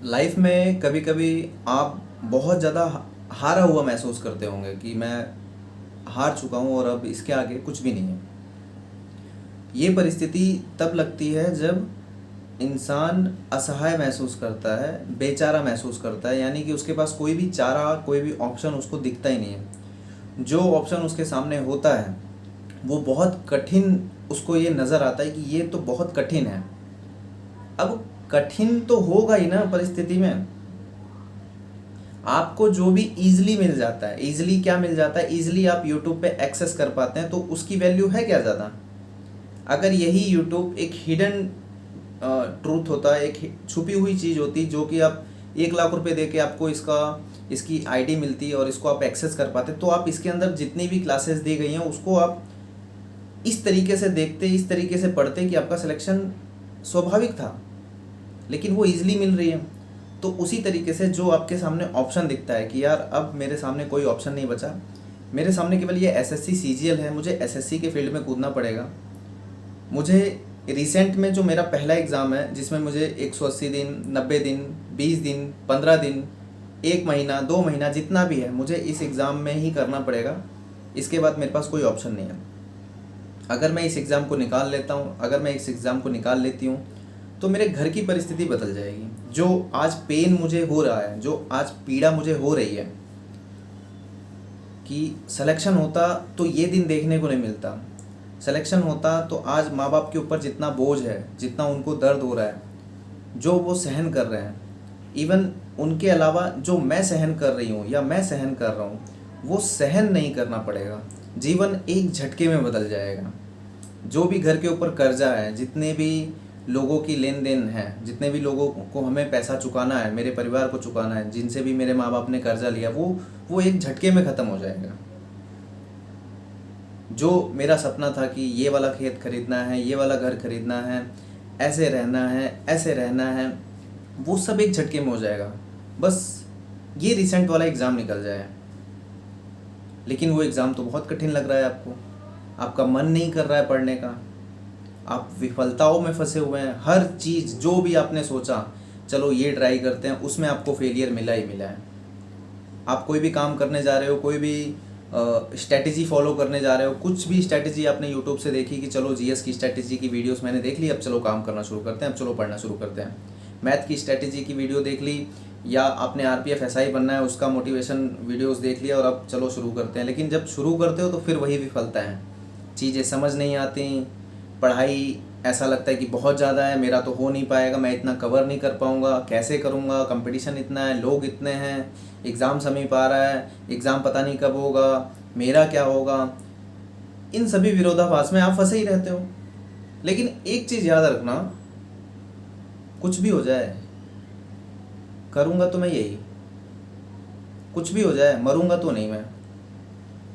Life में कभी कभी आप बहुत ज़्यादा हारा हुआ महसूस करते होंगे कि मैं हार चुका हूँ और अब इसके आगे कुछ भी नहीं है। ये परिस्थिति तब लगती है जब इंसान असहाय महसूस करता है, बेचारा महसूस करता है, यानी कि उसके पास कोई भी चारा, कोई भी ऑप्शन उसको दिखता ही नहीं है। जो ऑप्शन उसके सामने होता है वो बहुत कठिन, उसको ये नज़र आता है कि ये तो बहुत कठिन है। अब कठिन तो होगा ही ना परिस्थिति में। आपको जो भी इजीली मिल जाता है, इजीली क्या मिल जाता है, इजीली आप यूट्यूब पे एक्सेस कर पाते हैं, तो उसकी वैल्यू है क्या ज़्यादा। अगर यही यूट्यूब एक हिडन ट्रूथ होता है, एक छुपी हुई चीज़ होती जो कि आप 1 लाख रुपए दे के आपको इसकी आईडी मिलती और इसको आप एक्सेस कर पाते, तो आप इसके अंदर जितनी भी क्लासेस दी गई हैं उसको आप इस तरीके से देखते, इस तरीके से पढ़ते कि आपका सिलेक्शन स्वाभाविक था। लेकिन वो ईजिली मिल रही है। तो उसी तरीके से जो आपके सामने ऑप्शन दिखता है कि यार अब मेरे सामने कोई ऑप्शन नहीं बचा, मेरे सामने केवल ये एसएससी सीजीएल है, मुझे एसएससी के फील्ड में कूदना पड़ेगा। मुझे रिसेंट में जो मेरा पहला एग्ज़ाम है जिसमें मुझे 180 दिन, 90 दिन, 20 दिन, 15 दिन, 1 महीना, 2 महीना, जितना भी है मुझे इस एग्ज़ाम में ही करना पड़ेगा। इसके बाद मेरे पास कोई ऑप्शन नहीं है। अगर मैं इस एग्ज़ाम को निकाल लेता हूँ, अगर मैं इस एग्ज़ाम को निकाल लेती हूँ, तो मेरे घर की परिस्थिति बदल जाएगी। जो आज पेन मुझे हो रहा है, जो आज पीड़ा मुझे हो रही है कि सिलेक्शन होता तो ये दिन देखने को नहीं मिलता, सिलेक्शन होता तो आज माँ बाप के ऊपर जितना बोझ है, जितना उनको दर्द हो रहा है, जो वो सहन कर रहे हैं, इवन उनके अलावा जो मैं सहन कर रही हूँ या मैं सहन कर रहा हूँ, वो सहन नहीं करना पड़ेगा। जीवन एक झटके में बदल जाएगा। जो भी घर के ऊपर कर्जा है, जितने भी लोगों की लेन देन है, जितने भी लोगों को हमें पैसा चुकाना है, मेरे परिवार को चुकाना है, जिनसे भी मेरे माँ बाप ने कर्जा लिया, वो एक झटके में ख़त्म हो जाएगा। जो मेरा सपना था कि ये वाला खेत खरीदना है, ये वाला घर खरीदना है, ऐसे रहना है, ऐसे रहना है, वो सब एक झटके में हो जाएगा। बस ये रिसेंट वाला एग्ज़ाम निकल जाए। लेकिन वो एग्ज़ाम तो बहुत कठिन लग रहा है आपको, आपका मन नहीं कर रहा है पढ़ने का, आप विफलताओं में फंसे हुए हैं। हर चीज़ जो भी आपने सोचा चलो ये ट्राई करते हैं, उसमें आपको फेलियर मिला ही मिला है। आप कोई भी काम करने जा रहे हो, कोई भी स्ट्रैटेजी फॉलो करने जा रहे हो, कुछ भी स्ट्रैटेजी आपने यूट्यूब से देखी कि चलो जीएस की स्ट्रैटेजी की वीडियोस मैंने देख ली, अब चलो काम करना शुरू करते हैं, अब चलो पढ़ना शुरू करते हैं। मैथ की स्ट्रैटेजी की वीडियो देख ली, या आपने आरपीएफ एसआई बनना है उसका मोटिवेशन वीडियोस देख लिया और अब चलो शुरू करते हैं। लेकिन जब शुरू करते हो तो फिर वही विफलता है, चीज़ें समझ नहीं आती, पढ़ाई ऐसा लगता है कि बहुत ज़्यादा है, मेरा तो हो नहीं पाएगा, मैं इतना कवर नहीं कर पाऊँगा, कैसे करूँगा, कंपटीशन इतना है, लोग इतने हैं, एग्ज़ाम समीप आ रहा है, एग्ज़ाम पता नहीं कब होगा, मेरा क्या होगा। इन सभी विरोधाभास में आप फंसे ही रहते हो। लेकिन एक चीज़ याद रखना, कुछ भी हो जाए, करूँगा तो मैं यही, कुछ भी हो जाए, मरूँगा तो नहीं मैं,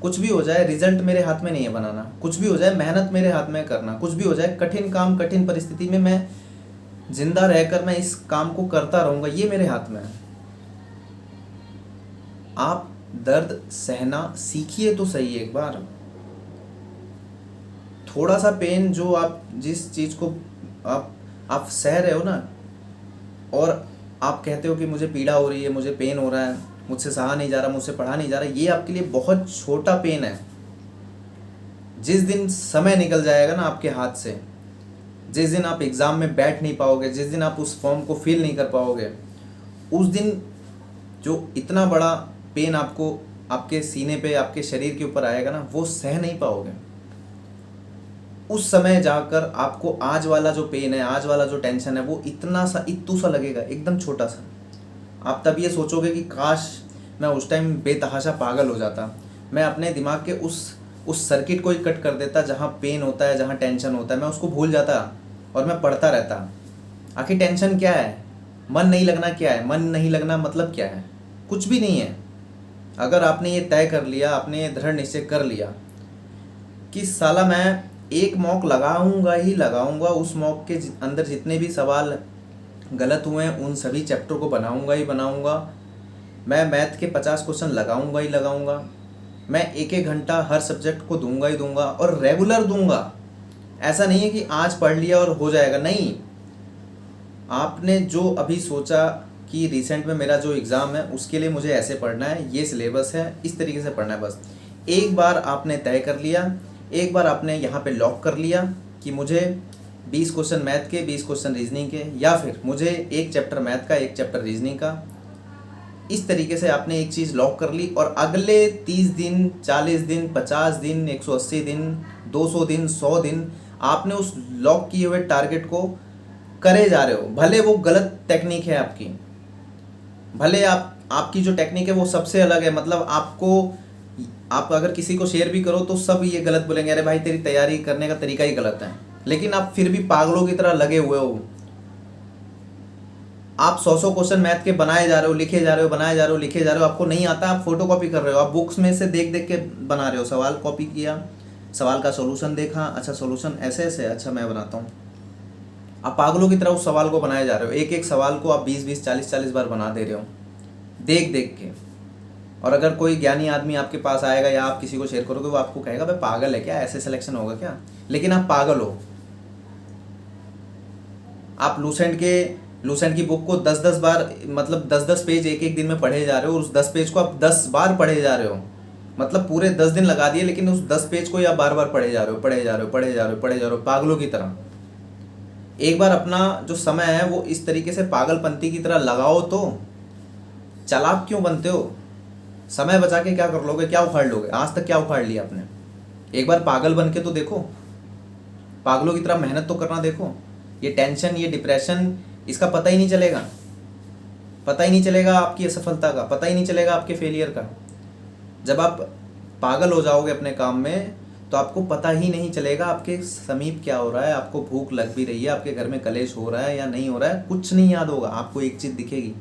कुछ भी हो जाए, रिजल्ट मेरे हाथ में नहीं है बनाना, कुछ भी हो जाए, मेहनत मेरे हाथ में करना, कुछ भी हो जाए, कठिन काम, कठिन परिस्थिति में मैं जिंदा रहकर मैं इस काम को करता रहूँगा, ये मेरे हाथ में है। आप दर्द सहना सीखिए तो सही एक बार। थोड़ा सा पेन, जो आप जिस चीज़ को आप सह रहे हो ना, और आप कहते हो कि मुझे पीड़ा हो रही है, मुझे पेन हो रहा है, मुझसे सहा नहीं जा रहा, मुझसे पढ़ा नहीं जा रहा, ये आपके लिए बहुत छोटा पेन है। जिस दिन समय निकल जाएगा ना आपके हाथ से, जिस दिन आप एग्ज़ाम में बैठ नहीं पाओगे, जिस दिन आप उस फॉर्म को फिल नहीं कर पाओगे, उस दिन जो इतना बड़ा पेन आपको आपके सीने पे, आपके शरीर के ऊपर आएगा ना, वो सह नहीं पाओगे। उस समय जाकर आपको आज वाला जो पेन है, आज वाला जो टेंशन है, वो इतना सा, इत्तू सा लगेगा, एकदम छोटा सा। आप तब ये सोचोगे कि काश मैं उस टाइम बेतहाशा पागल हो जाता, मैं अपने दिमाग के उस सर्किट को ही कट कर देता जहाँ पेन होता है, जहाँ टेंशन होता है, मैं उसको भूल जाता और मैं पढ़ता रहता। आखिर टेंशन क्या है, मन नहीं लगना क्या है, मन नहीं लगना मतलब क्या है, कुछ भी नहीं है। अगर आपने ये तय कर लिया, आपने ये दृढ़ निश्चय कर लिया कि साला मैं एक मॉक लगाऊंगा ही लगाऊंगा, उस मॉक के अंदर जितने भी सवाल गलत हुए हैं उन सभी चैप्टर को बनाऊंगा ही बनाऊंगा, मैं मैथ के 50 क्वेश्चन लगाऊंगा ही लगाऊंगा, मैं 1-1 घंटा हर सब्जेक्ट को दूंगा ही दूंगा, और रेगुलर दूंगा। ऐसा नहीं है कि आज पढ़ लिया और हो जाएगा, नहीं। आपने जो अभी सोचा कि रिसेंट में मेरा जो एग्ज़ाम है उसके लिए मुझे ऐसे पढ़ना है, ये सिलेबस है, इस तरीके से पढ़ना है। बस एक बार आपने तय कर लिया, एक बार आपने यहाँ पे लॉक कर लिया कि मुझे 20 क्वेश्चन मैथ के, 20 क्वेश्चन रीजनिंग के, या फिर मुझे एक चैप्टर मैथ का, एक चैप्टर रीजनिंग का, इस तरीके से आपने एक चीज़ लॉक कर ली और अगले 30 दिन, 40 दिन, 50 दिन, 180 दिन, 200 दिन, 100 दिन आपने उस लॉक किए हुए टारगेट को करे जा रहे हो। भले वो गलत टेक्निक है आपकी, भले आपकी जो टेक्निक है वो सबसे अलग है, मतलब आप अगर किसी को शेयर भी करो तो सब ये गलत बोलेंगे, अरे भाई तेरी तैयारी करने का तरीका ही गलत है, लेकिन आप फिर भी पागलों की तरह लगे हुए हो। आप 100 क्वेश्चन मैथ के बनाए जा रहे हो, लिखे जा रहे हो, बनाए जा रहे हो, लिखे जा रहे हो, आपको नहीं आता, आप फोटो कॉपी कर रहे हो, आप बुक्स में से देख देख के बना रहे हो, सवाल कॉपी किया, सवाल का सॉल्यूशन देखा, अच्छा सॉल्यूशन ऐसे ऐसे, अच्छा मैं बनाता हूँ। आप पागलों की तरह उस सवाल को बनाए जा रहे हो, एक एक सवाल को आप 20-20, 40-40 बार बना दे रहे हो देख देख के। और अगर कोई ज्ञानी आदमी आपके पास आएगा या आप किसी को शेयर करोगे, वो आपको कहेगा भाई पागल है क्या, ऐसे सिलेक्शन होगा क्या? लेकिन आप पागल हो। आप लूसेंट की बुक को 10-10 बार, मतलब 10-10 पेज एक एक दिन में पढ़े जा रहे हो, उस 10 पेज को आप 10 बार पढ़े जा रहे हो, मतलब पूरे 10 दिन लगा दिए, लेकिन उस 10 पेज को ही आप बार बार पढ़े जा रहे हो, पढ़े जा रहे हो, पढ़े जा रहे हो, पढ़े जा रहे हो, पागलों की तरह। एक बार अपना जो समय है वो इस तरीके से पागलपंती की तरह लगाओ, तो चालाक क्यों बनते हो? समय बचा के क्या कर लोगे, क्या उखाड़ लोगे? आज तक क्या उखाड़ लिया आपने? एक बार पागल बन के तो देखो, पागलों की तरह मेहनत तो करना देखो। ये टेंशन, ये डिप्रेशन, इसका पता ही नहीं चलेगा, पता ही नहीं चलेगा आपकी असफलता का, पता ही नहीं चलेगा आपके फेलियर का। जब आप पागल हो जाओगे अपने काम में तो आपको पता ही नहीं चलेगा आपके समीप क्या हो रहा है, आपको भूख लग भी रही है, आपके घर में कलेश हो रहा है या नहीं हो रहा है, कुछ नहीं याद होगा। आपको एक चीज़ दिखेगी,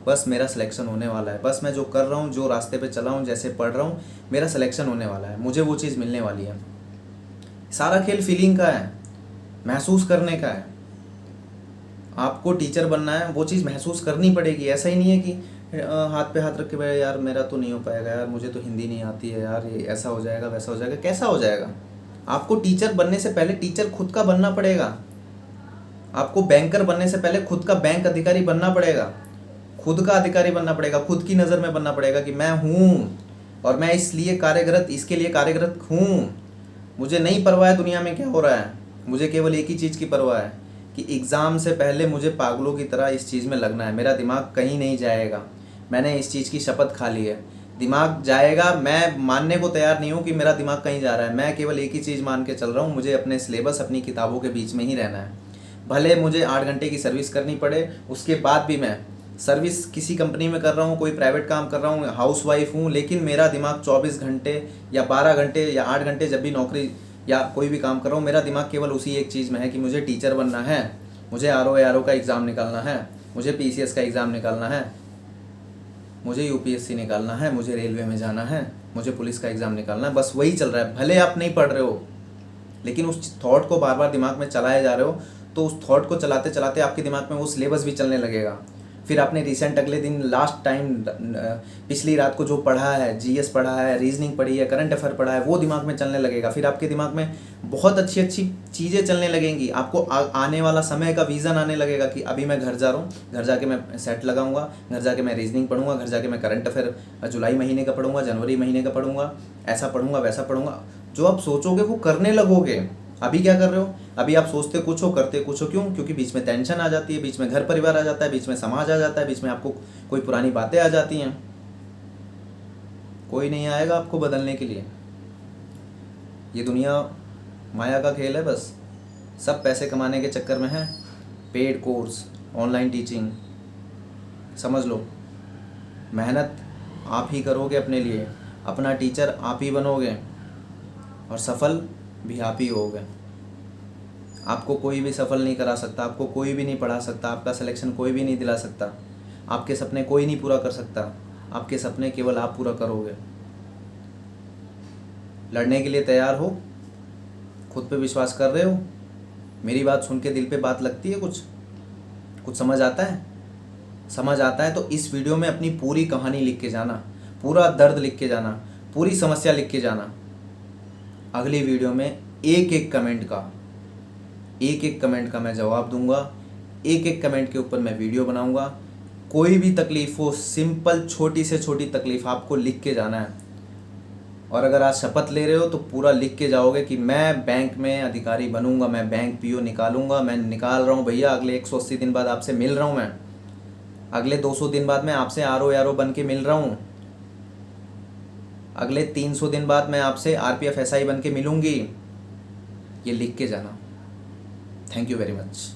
बस मेरा सिलेक्शन होने वाला है, बस मैं जो कर रहा हूँ, जो रास्ते पे चला हूँ, जैसे पढ़ रहा हूँ, मेरा सिलेक्शन होने वाला है, मुझे वो चीज़ मिलने वाली है। सारा खेल फीलिंग का है, महसूस करने का है। आपको टीचर बनना है, वो चीज़ महसूस करनी पड़ेगी। ऐसा ही नहीं है कि हाथ पे हाथ रख के भाई यार मेरा तो नहीं हो पाएगा, यार मुझे तो हिंदी नहीं आती है, यार ये ऐसा हो जाएगा, वैसा हो जाएगा। कैसा हो जाएगा? आपको टीचर बनने से पहले टीचर खुद का बनना पड़ेगा। आपको बैंकर बनने से पहले खुद का बैंक अधिकारी बनना पड़ेगा, खुद का अधिकारी बनना पड़ेगा, खुद की नज़र में बनना पड़ेगा कि मैं हूँ और मैं इसलिए कार्यरत, इसके लिए कार्यरत हूँ। मुझे नहीं परवाह है दुनिया में क्या हो रहा है, मुझे केवल एक ही चीज़ की परवाह है कि एग्ज़ाम से पहले मुझे पागलों की तरह इस चीज़ में लगना है। मेरा दिमाग कहीं नहीं जाएगा, मैंने इस चीज़ की शपथ खा ली है। दिमाग जाएगा, मैं मानने को तैयार नहीं हूँ कि मेरा दिमाग कहीं जा रहा है। मैं केवल एक ही चीज़ मान के चल रहा हूँ, मुझे अपने सिलेबस, अपनी किताबों के बीच में ही रहना है। भले मुझे 8 घंटे की सर्विस करनी पड़े, उसके बाद भी मैं सर्विस किसी कंपनी में कर रहा हूँ, कोई प्राइवेट काम कर रहा हूँ, हाउसवाइफ हूँ, लेकिन मेरा दिमाग 24 घंटे या 12 घंटे या 8 घंटे जब भी नौकरी या कोई भी काम कर रहा हूँ, मेरा दिमाग केवल उसी एक चीज़ में है कि मुझे टीचर बनना है, मुझे RO का एग्ज़ाम निकालना है, मुझे PCS का एग्ज़ाम निकालना है, मुझे UPSC निकालना है, मुझे रेलवे में जाना है, मुझे पुलिस का एग्ज़ाम निकालना है। बस वही चल रहा है। भले आप नहीं पढ़ रहे हो, लेकिन उस थॉट को बार बार दिमाग में चलाए जा रहे हो, तो उस थॉट को चलाते चलाते आपके दिमाग में वो सिलेबस भी चलने लगेगा। फिर आपने रिसेंट अगले दिन लास्ट टाइम पिछली रात को जो पढ़ा है, GS पढ़ा है, रीजनिंग पढ़ी है, करंट अफेयर पढ़ा है, वो दिमाग में चलने लगेगा। फिर आपके दिमाग में बहुत अच्छी अच्छी चीज़ें चलने लगेंगी। आपको आने वाला समय का विज़न आने लगेगा कि अभी मैं घर जा रहा हूँ, घर जाके मैं सेट लगाऊंगा, घर जाके मैं रीजनिंग पढ़ूंगा, घर जाके मैं करंट अफेयर जुलाई महीने का पढ़ूंगा, जनवरी महीने का पढ़ूंगा, ऐसा पढ़ूंगा, वैसा पढ़ूंगा। जो आप सोचोगे वो करने लगोगे। अभी क्या कर रहे हो? अभी आप सोचते कुछ हो, करते कुछ हो। क्यों? क्योंकि बीच में टेंशन आ जाती है, बीच में घर परिवार आ जाता है, बीच में समाज आ जाता है, बीच में आपको कोई पुरानी बातें आ जाती हैं। कोई नहीं आएगा आपको बदलने के लिए। ये दुनिया माया का खेल है बस। सब पैसे कमाने के चक्कर में है। पेड कोर्स, ऑनलाइन टीचिंग, समझ लो। मेहनत आप ही करोगे अपने लिए, अपना टीचर आप ही बनोगे और सफल भी आप ही होगे। आपको कोई भी सफल नहीं करा सकता, आपको कोई भी नहीं पढ़ा सकता, आपका सिलेक्शन कोई भी नहीं दिला सकता, आपके सपने कोई नहीं पूरा कर सकता। आपके सपने केवल आप पूरा करोगे। लड़ने के लिए तैयार हो? खुद पे विश्वास कर रहे हो? मेरी बात सुन के दिल पे बात लगती है? कुछ समझ आता है? समझ आता है तो इस वीडियो में अपनी पूरी कहानी लिख के जाना, पूरा दर्द लिख के जाना, पूरी समस्या लिख के जाना। अगली वीडियो में एक एक कमेंट का मैं जवाब दूंगा, एक एक कमेंट के ऊपर मैं वीडियो बनाऊंगा, कोई भी तकलीफ़ हो, सिंपल छोटी से छोटी तकलीफ़ आपको लिख के जाना है। और अगर आज शपथ ले रहे हो तो पूरा लिख के जाओगे कि मैं बैंक में अधिकारी बनूंगा, मैं बैंक पीओ निकालूंगा, मैं निकाल रहा हूँ भैया, अगले 180 दिन बाद आपसे मिल रहा हूँ, मैं अगले 200 दिन बाद मैं आपसे आर ओ बन के मिल रहा हूँ, अगले 300 दिन बाद मैं आपसे RPF SI बन के मिलूंगी। ये लिख के जाना। Thank you very much.